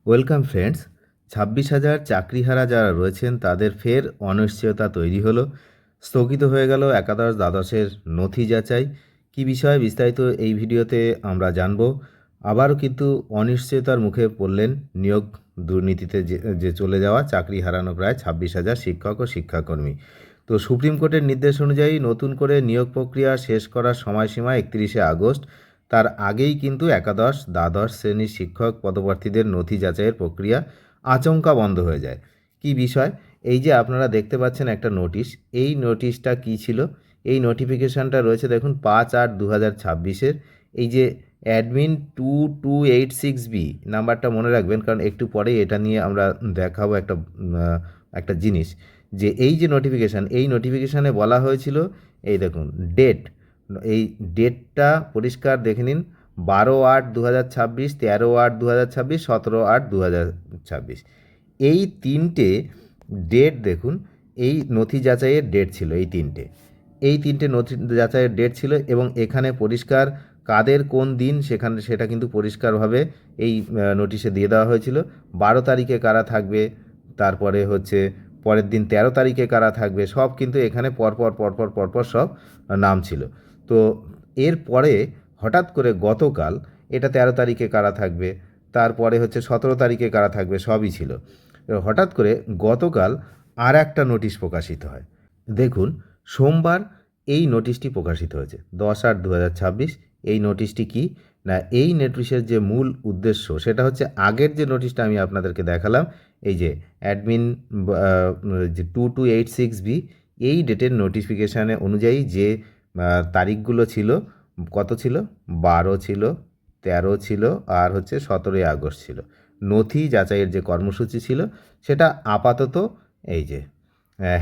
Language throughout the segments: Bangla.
Welcome friends. 26,000 চাকরিহারা যারা রয়েছেন তাদের ফের অনিশ্চয়তা তৈরি হলো। স্থগিত হয়ে গেল একাদশ দ্বাদশের নথি যাচাই। কী বিষয়ে বিস্তারিত এই ভিডিওতে আমরা জানব। আবারও কিন্তু অনিশ্চয়তার মুখে পড়লেন নিয়োগ দুর্নীতিতে যে চলে যাওয়া চাকরি হারানো প্রায় 26,000 শিক্ষক ও শিক্ষাকর্মী। তো সুপ্রিম কোর্টের নির্দেশ অনুযায়ী নতুন করে নিয়োগ প্রক্রিয়া শেষ করার সময়সীমা 31শে আগস্ট। তার আগেই কিন্তু একাদশ দ্বাদশ শ্রেণীর শিক্ষক পদপ্রার্থীদের নথি যাচাইয়ের প্রক্রিয়া আচমকা বন্ধ হয়ে যায়। কি বিষয়? এই যে আপনারা দেখতে পাচ্ছেন একটা নোটিশ, এই নোটিশটা কি ছিল? এই নোটিফিকেশানটা রয়েছে দেখুন 5/8/2026-এর। এই যে অ্যাডমিন 2286B নাম্বারটা মনে রাখবেন, কারণ একটু পরেই এটা নিয়ে আমরা দেখাবো একটা জিনিস, যে এই যে নোটিফিকেশান, এই নোটিফিকেশানে বলা হয়েছিল, এই দেখুন ডেট, এই ডেটটা পরিষ্কার দেখে নিন, 12/8/2026, 13/8/2026, 17/8/2026, এই তিনটে ডেট দেখুন। এই নথি যাচাইয়ের ডেট ছিল এই তিনটে নথি যাচাইয়ের ডেট ছিল, এবং এখানে পরিষ্কার কাদের কোন দিন সেটা কিন্তু পরিষ্কারভাবে এই নোটিশে দিয়ে দেওয়া হয়েছিল। 12 তারিখে কারা থাকবে, তারপরে হচ্ছে পরের দিন 13 তারিখে কারা থাকবে, সব কিন্তু এখানে পরপর সব নাম ছিল। তো এরপরে হঠাৎ করে গতকাল এটা 13 তারিখে কারা থাকবে, তারপরে হচ্ছে 17 তারিখে কারা থাকবে, সবই ছিল। হঠাৎ করে গতকাল আর একটা নোটিশ প্রকাশিত হয়। দেখুন, সোমবার এই নোটিশটি প্রকাশিত হয়েছে, 10/8/2026। এই নোটিশটি কি না, এই নোটিশের যে মূল উদ্দেশ্য সেটা হচ্ছে আগের যে নোটিশটা আমি আপনাদেরকে দেখালাম, এই যে অ্যাডমিন যে 2286B, এই ডেটের নোটিফিকেশানে অনুযায়ী যে তারিখগুলো ছিল, কত ছিল, 12 ছিল, 13 ছিল, আর হচ্ছে 17ই আগস্ট ছিল। নথি যাচাইয়ের যে কর্মসূচি ছিল সেটা আপাতত এই যে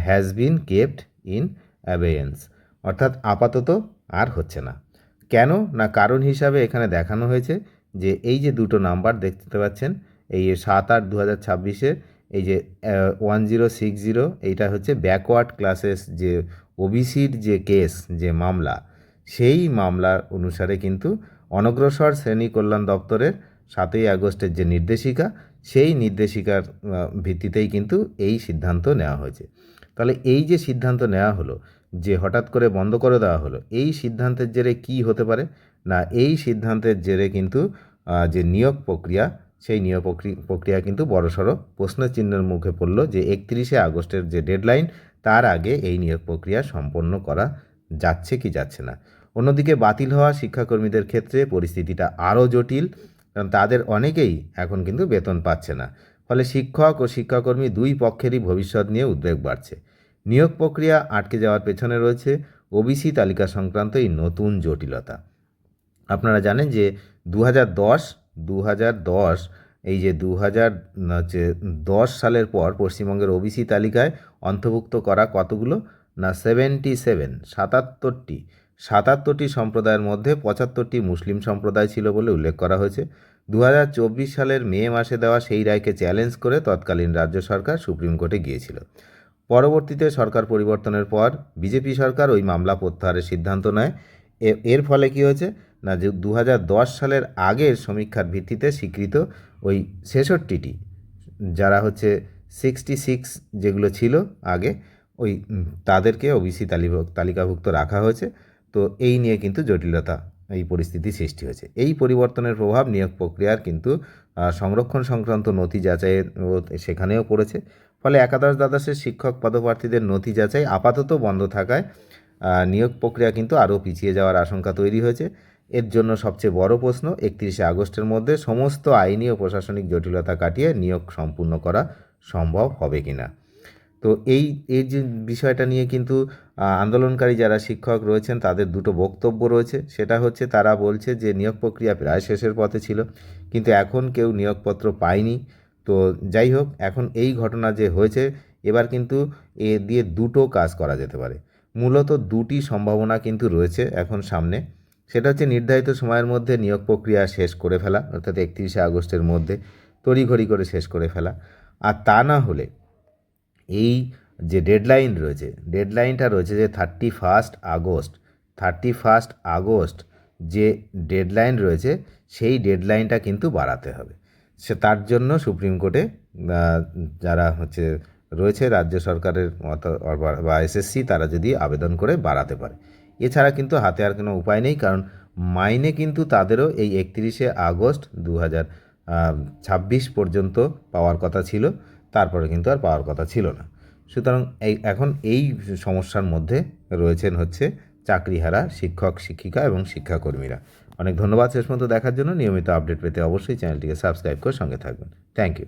হ্যাজ বিন কেপ্ট ইন অ্যাবেয়েন্স, অর্থাৎ আপাতত আর হচ্ছে না। কেন না, কারণ হিসাবে এখানে দেখানো হয়েছে যে এই যে দুটো নাম্বার দেখতে পাচ্ছেন, এই 7/8/2026-এর এই যে 1060, এইটা হচ্ছে ব্যাকওয়ার্ড ক্লাসেস যে ওবিসির যে কেস, যে মামলা, সেই মামলার অনুসারে কিন্তু অনগ্রসর শ্রেণী কল্যাণ দপ্তরের 7ই আগস্টের যে নির্দেশিকা, সেই নির্দেশিকার ভিত্তিতেই কিন্তু এই সিদ্ধান্ত নেওয়া হয়েছে। তাহলে এই যে সিদ্ধান্ত নেওয়া হলো, যে হঠাৎ করে বন্ধ করে দেওয়া হলো, এই সিদ্ধান্তের জেরে কি হতে পারে না, এই সিদ্ধান্তের জেরে কিন্তু যে নিয়োগ প্রক্রিয়া, সেই নিয়োগ প্রক্রিয়া কিন্তু বড়সড় প্রশ্নের চিহ্নের মুখে পড়ল, যে 31শে আগস্টের যে ডেডলাইন, তার আগে এই নিয়োগ প্রক্রিয়া সম্পন্ন করা যাচ্ছে কি যাচ্ছে না। অন্যদিকে বাতিল হওয়া শিক্ষাকর্মীদের ক্ষেত্রে পরিস্থিতিটা আরও জটিল, কারণ তাদের অনেকেই এখন কিন্তু বেতন পাচ্ছে না। ফলে শিক্ষক ও শিক্ষাকর্মী দুই পক্ষেরই ভবিষ্যৎ নিয়ে উদ্বেগ বাড়ছে। নিয়োগ প্রক্রিয়া আটকে যাওয়ার পেছনে রয়েছে ওবিসি তালিকা সংক্রান্ত এই নতুন জটিলতা। আপনারা জানেন যে 2010 এই যে 2010 সালের পর পশ্চিমবঙ্গের ওবিসি তালিকায় অন্তর্ভুক্ত করা কতগুলো না, 77টি সম্প্রদায়ের মধ্যে 75টি মুসলিম সম্প্রদায় ছিল বলে উল্লেখ করা হয়েছে। 2024 সালের মে মাসে দেওয়া সেই রায়কে চ্যালেঞ্জ করে তৎকালীন রাজ্য সরকার সুপ্রিম কোর্টে গিয়েছিল। পরবর্তীতে সরকার পরিবর্তনের পর বিজেপি সরকার ওই মামলা প্রত্যাহারের সিদ্ধান্ত নেয়। এর ফলে কী হয়েছে না, যে 2010 সালের আগের সমীক্ষার ভিত্তিতে স্বীকৃত ওই 66টি, যারা হচ্ছে 66 যেগুলো ছিল আগে, ওই তাদেরকে ওবিসি তালিকাভুক্ত রাখা হয়েছে। তো এই নিয়ে কিন্তু জটিলতা, এই পরিস্থিতি সৃষ্টি হয়েছে। এই পরিবর্তনের প্রভাব নিয়োগ প্রক্রিয়ার কিন্তু সংরক্ষণ সংক্রান্ত নথি যাচাইয়ের সেখানেও পড়েছে। ফলে একাদশ দ্বাদশের শিক্ষক পদপ্রার্থীদের নথি যাচাই আপাতত বন্ধ থাকায় নিয়োগ প্রক্রিয়া কিন্তু আরও পিছিয়ে যাওয়ার আশঙ্কা তৈরি হয়েছে। এর জন্য সবচেয়ে বড় প্রশ্ন, 31শে আগস্টের মধ্যে সমস্ত আইনি ও প্রশাসনিক জটিলতা কাটিয়ে নিয়োগ সম্পূর্ণ করা সম্ভব হবে কিনা। তো এই যে বিষয়টা নিয়ে কিন্তু আন্দোলনকারী যারা শিক্ষক রয়েছেন তাদের দুটো বক্তব্য রয়েছে। সেটা হচ্ছে, তারা বলছে যে নিয়োগ প্রক্রিয়া প্রায় শেষের পথে ছিল, কিন্তু এখন কেউ নিয়োগপত্র পায়নি। তো যাই হোক, এখন এই ঘটনা যে হয়েছে, এবার কিন্তু এ দিয়ে দুটো কাজ করা যেতে পারে। মূলত দুটি সম্ভাবনা কিন্তু রয়েছে এখন সামনে। সেটা হচ্ছে নির্ধারিত সময়ের মধ্যে নিয়োগ প্রক্রিয়া শেষ করে ফেলা, অর্থাৎ 31শে আগস্টের মধ্যে তড়িঘড়ি করে শেষ করে ফেলা। আর তা না হলে এই যে ডেডলাইনটা রয়েছে যে 31 আগস্ট যে ডেডলাইন রয়েছে, সেই ডেডলাইনটা কিন্তু বাড়াতে হবে। তার জন্য সুপ্রিম কোর্টে যারা হচ্ছে রয়েছে রাজ্য সরকারের বা এসএসসি, তারা যদি আবেদন করে বাড়াতে পারে। এছাড়া কিন্তু হাতে আর কোনো উপায় নেই, কারণ মাইনে কিন্তু তাদেরও এই 31শে আগস্ট 2026 পর্যন্ত পাওয়ার কথা ছিল, তারপরে কিন্তু আর পাওয়ার কথা ছিল না। সুতরাং এখন এই সমস্যার মধ্যে রয়েছেন হচ্ছে চাকরিহারা শিক্ষক, শিক্ষিকা এবং শিক্ষাকর্মীরা। অনেক ধন্যবাদ শেষ পর্যন্ত দেখার জন্য। নিয়মিত আপডেট পেতে অবশ্যই চ্যানেলটিকে সাবস্ক্রাইব করে সঙ্গে থাকবেন। Thank you.